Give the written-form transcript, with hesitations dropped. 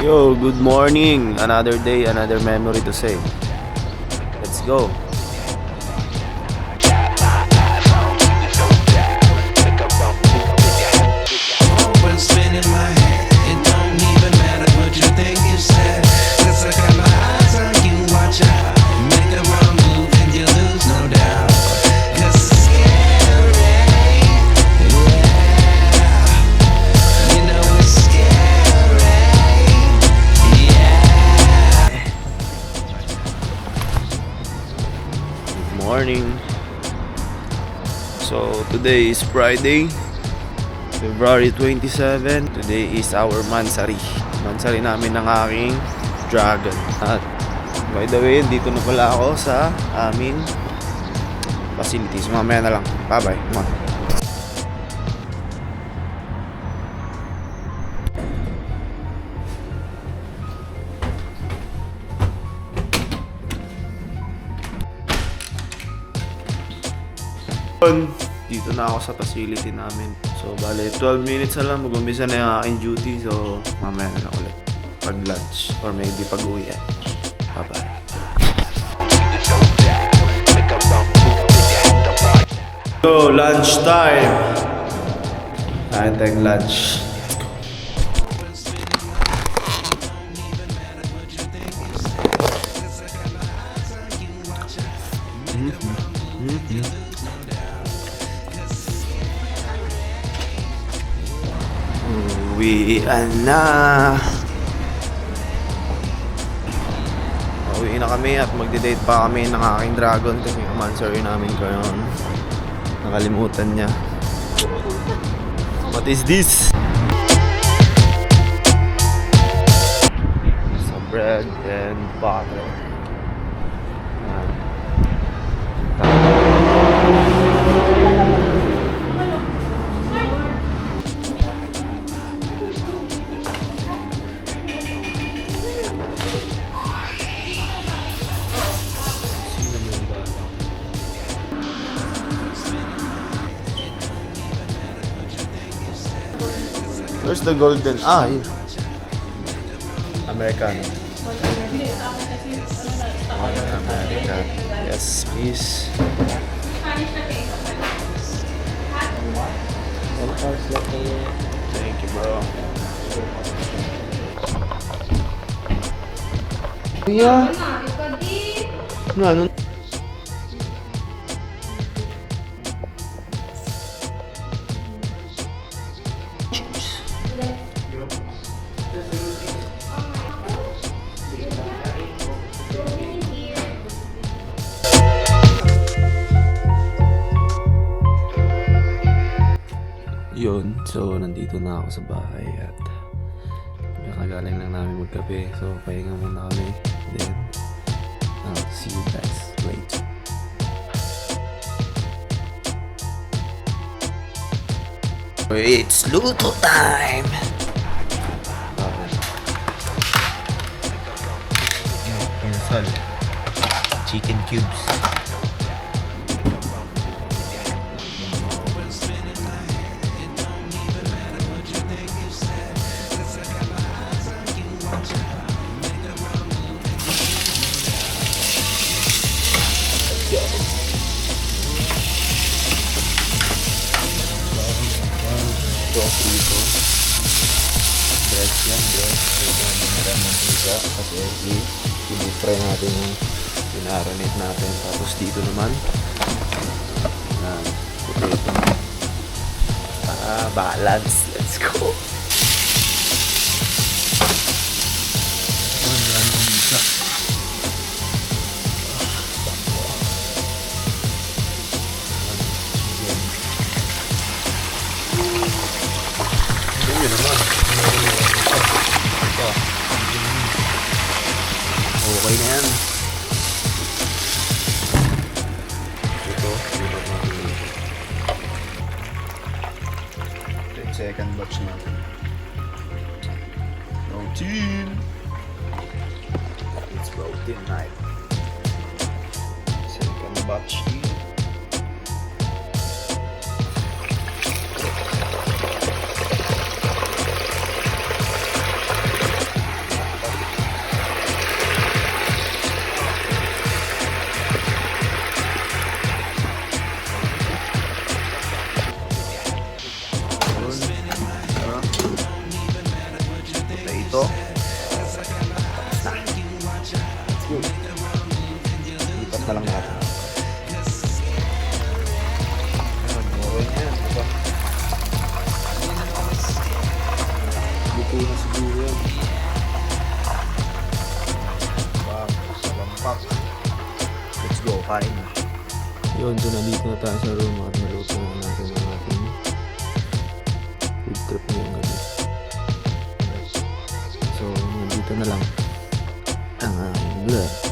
Yo, good morning. Another day, another memory to say. Let's go. When spinning my head, it don't even matter what you think you said. 'Cause I got my eyes on you, watch out. Make the wrong move and you lose, no doubt. 'Cause it's scary, yeah. You know it's scary, yeah. Good morning. So, today is Friday, February 27. Today is our mansari. Mansari namin ng aking dragon. At by the way, dito na pala ako sa aming facilities. Mamaya na lang. Bye-bye. Dito na ako sa facility namin. So, bale, 12 minutes na lang. Mag-umpisa na yung aking duty. So, mamaya na lang ulit. Pag-lunch. Or maybe pag-uwian. Bye-bye. So, lunch time. Kain tayong lunch. Uwian na. Uwi na kami at magde-date pa kami ng aking dragon kasi yung mansari namin ngayon. Nakalimutan niya. What is this? Some bread and butter. Where's the golden? Yun. Americano. Americano. Yes, please. Thank you, bro. Yeah. No. Yun, so nandito na ako sa bahay at nakagaling lang namin magkape, so pahinga muna kami, then I'll see you guys later. It's luto time! Pinsal, chicken cubes. Dito. Bread yan, bread. Meron ng pizza kasi i-fry natin yung pinaranit natin. Tapos dito naman potato. Balance. Let's go. Yun naman. Okay na yan. Ito, second batch natin. Protein. It's protein night. Second batch here. na lang natin. Ayan, okay na yan, diba? Luto na siguro yan. Salampak. Let's go, kain na. Yun, so nandito na tayo sa room at naluto na natin ang ating food trip ngayong gabi. So, nandito na lang ang aking vlog.